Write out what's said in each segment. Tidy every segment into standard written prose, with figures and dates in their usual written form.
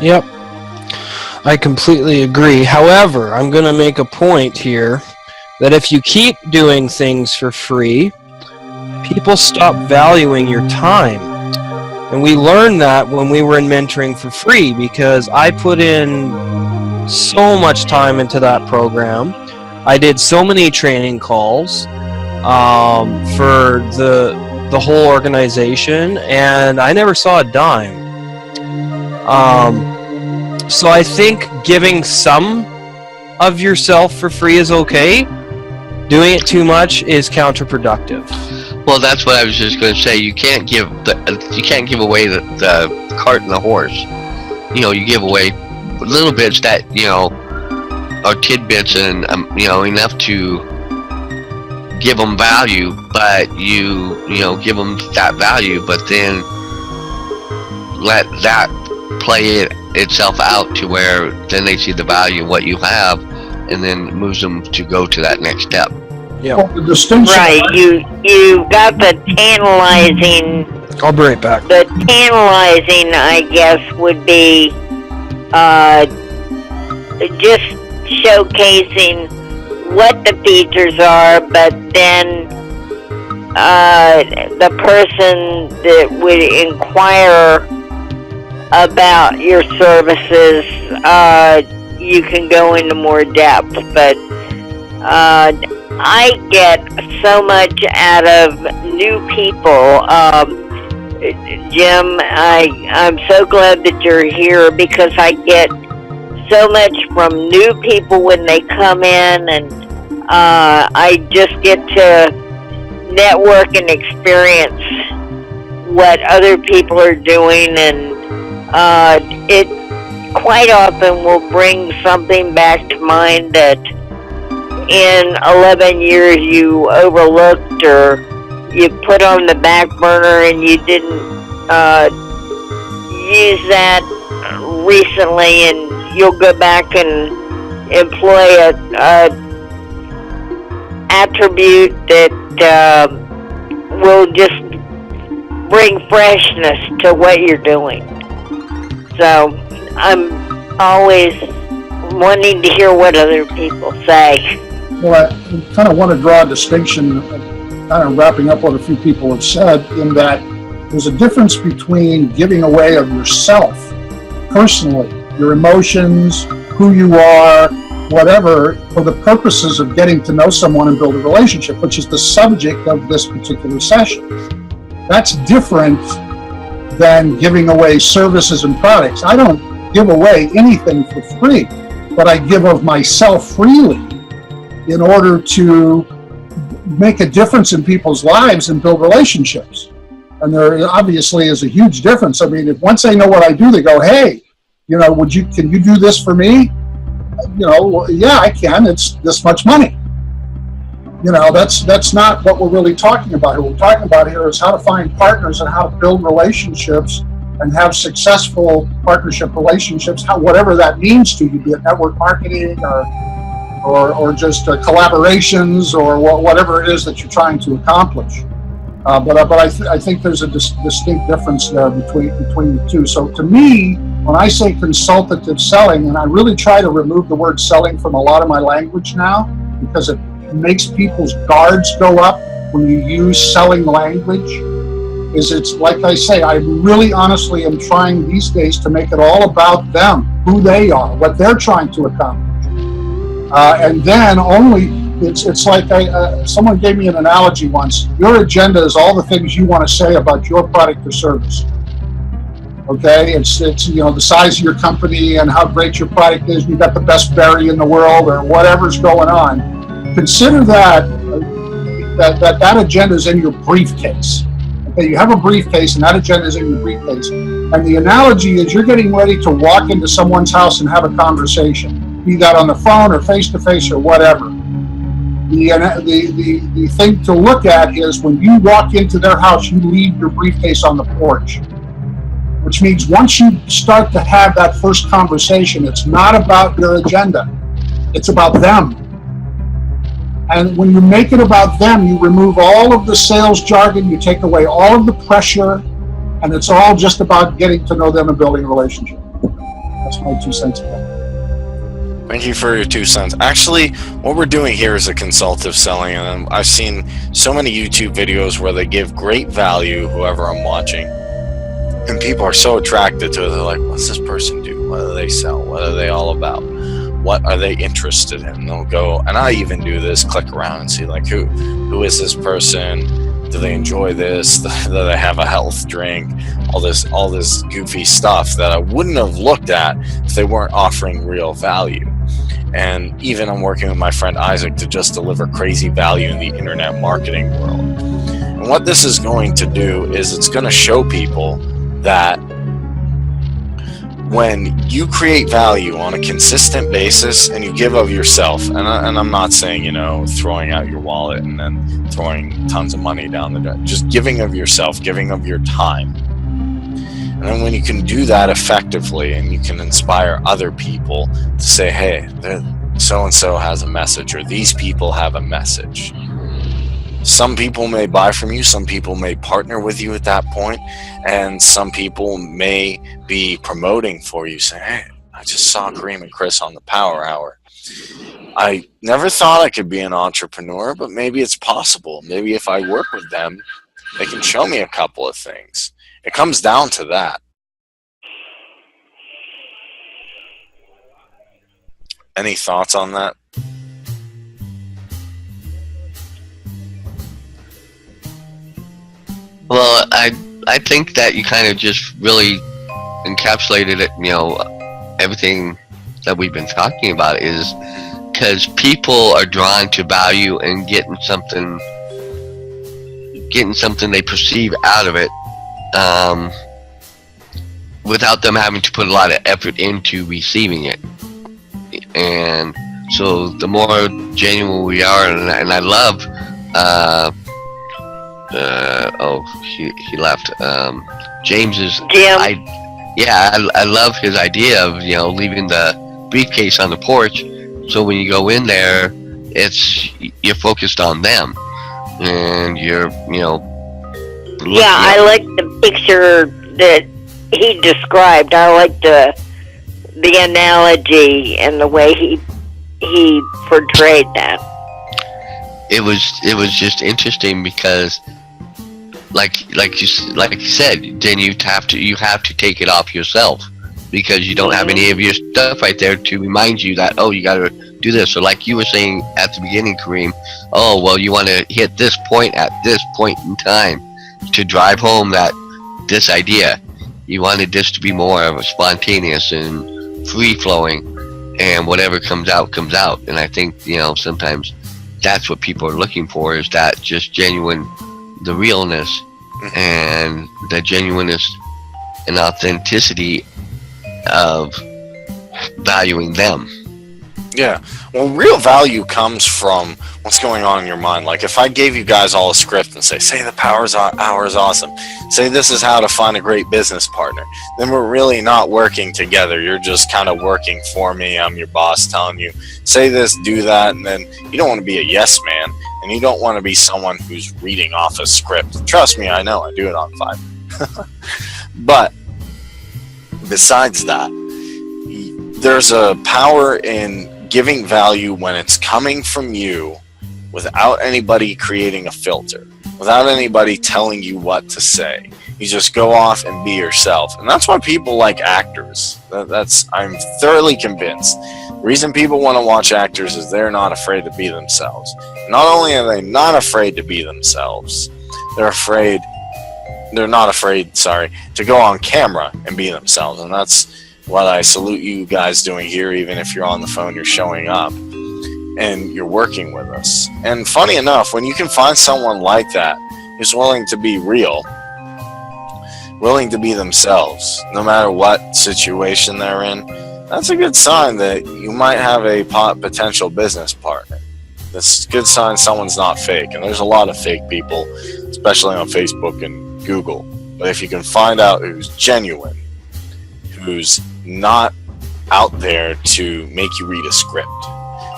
Yep. I completely agree. However, I'm going to make a point here that if you keep doing things for free, people stop valuing your time. And we learned that when we were in mentoring for free, because I put in so much time into that program. I did so many training calls for the whole organization, and I never saw a dime. So I think giving some of yourself for free is okay. Doing it too much is counterproductive. Well, that's what I was just going to say. You can't give away the cart and the horse. You know, you give away little bits that, you know, are tidbits and you know, enough to give them value, but you know, give them that value, but then let that play itself out to where then they see the value of what you have, and then moves them to go to that next step. Yeah. Well, the distinction. Right. You got the tantalizing. I'll be right back. The tantalizing, I guess, would be just showcasing what the features are, but then the person that would inquire about your services, you can go into more depth, but I get so much out of new people. Jim, I'm so glad that you're here, because I get so much from new people when they come in, and I just get to network and experience what other people are doing, and it quite often will bring something back to mind that in 11 years you overlooked or you put on the back burner, and you didn't use that recently, and you'll go back and employ a attribute that will just bring freshness to what you're doing. So I'm always wanting to hear what other people say. Well, I kind of want to draw a distinction, kind of wrapping up what a few people have said, in that there's a difference between giving away of yourself personally, your emotions, who you are, whatever, for the purposes of getting to know someone and build a relationship, which is the subject of this particular session. That's different than giving away services and products. I don't give away anything for free, but I give of myself freely in order to make a difference in people's lives and build relationships. And there obviously is a huge difference. I mean, if once they know what I do, they go, hey, you know, can you do this for me? You know, well, yeah, I can. It's this much money. You know, that's not what we're really talking about here. What we're talking about here is how to find partners and how to build relationships and have successful partnership relationships, whatever that means to you, be it network marketing or just collaborations or whatever it is that you're trying to accomplish. But I think there's a distinct difference there between the two. So to me, when I say consultative selling, and I really try to remove the word selling from a lot of my language now, because it makes people's guards go up when you use selling language, is it's like I say, I really honestly am trying these days to make it all about them, who they are, what they're trying to accomplish. And then only, it's like someone gave me an analogy once. Your agenda is all the things you want to say about your product or service. Okay, it's you know, the size of your company and how great your product is. You've got the best berry in the world or whatever's going on. Consider that agenda is in your briefcase. Okay, you have a briefcase and that agenda is in your briefcase. And the analogy is you're getting ready to walk into someone's house and have a conversation, be that on the phone or face to face or whatever. The thing to look at is when you walk into their house, you leave your briefcase on the porch. Which means once you start to have that first conversation, it's not about your agenda, it's about them. And when you make it about them, you remove all of the sales jargon, you take away all of the pressure, and it's all just about getting to know them and building a relationship. That's my 2 cents about it. Thank you for your 2 cents. Actually, what we're doing here is a consultative selling, and I've seen so many YouTube videos where they give great value, whoever I'm watching, and people are so attracted to it. They're like, what's this person do? What do they sell? What are they all about? What are they interested in? They'll go, and I even do this, click around and see like, who is this person? Do they enjoy this? Do they have a health drink? All this goofy stuff that I wouldn't have looked at if they weren't offering real value. And even I'm working with my friend Isaac to just deliver crazy value in the internet marketing world. And what this is going to do is it's going to show people that when you create value on a consistent basis and you give of yourself, and I'm not saying, throwing out your wallet and then throwing tons of money down the drain, just giving of yourself, giving of your time. And then when you can do that effectively and you can inspire other people to say, hey, so-and-so has a message, or these people have a message. Some people may buy from you, some people may partner with you at that point, and some people may be promoting for you, saying, hey, I just saw Kareem and Chris on the Power Hour. I never thought I could be an entrepreneur, but maybe it's possible. Maybe if I work with them, they can show me a couple of things. It comes down to that. Any thoughts on that? Well, I think that you kind of just really encapsulated it, everything that we've been talking about is because people are drawn to value and getting something they perceive out of it, without them having to put a lot of effort into receiving it. And so the more genuine we are, and I love, he left. James's. Jim. I love his idea of leaving the briefcase on the porch, so when you go in there, you're focused on them, and you're I like the picture that he described. I like the analogy and the way he portrayed that. It was just interesting because, like you said, then you have to take it off yourself because you don't have any of your stuff right there to remind you that, oh, you got to do this. So like you were saying at the beginning, Kareem, oh, well, you want to hit this point at this point in time to drive home this idea. You wanted this to be more of a spontaneous and free-flowing, and whatever comes out. And I think, sometimes that's what people are looking for, is that just the realness and the genuineness and authenticity of valuing them. Yeah. Well, real value comes from what's going on in your mind. Like if I gave you guys all a script and say the Power Hour is awesome, say this is how to find a great business partner, then we're really not working together. You're just kind of working for me. I'm your boss telling you, say this, do that, and then you don't want to be a yes man, and you don't want to be someone who's reading off a script. Trust me, I know. I do it on Fiverr. But besides that, there's a power in giving value when it's coming from you without anybody creating a filter, without anybody telling you what to say. You just go off and be yourself. And that's why people like actors. I'm thoroughly convinced. The reason people want to watch actors is they're not afraid to be themselves. Not only are they not afraid to be themselves, they're not afraid to go on camera and be themselves. And that's what I salute you guys doing here. Even if you're on the phone, you're showing up and you're working with us. And funny enough, when you can find someone like that who's willing to be real, willing to be themselves, no matter what situation they're in, that's a good sign that you might have a potential business partner. That's a good sign someone's not fake. And there's a lot of fake people, especially on Facebook and Google. But if you can find out who's genuine, who's not out there to make you read a script,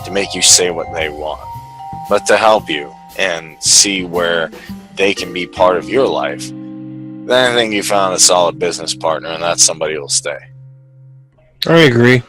to make you say what they want, but to help you and see where they can be part of your life, then I think you found a solid business partner, and that somebody will stay. I agree.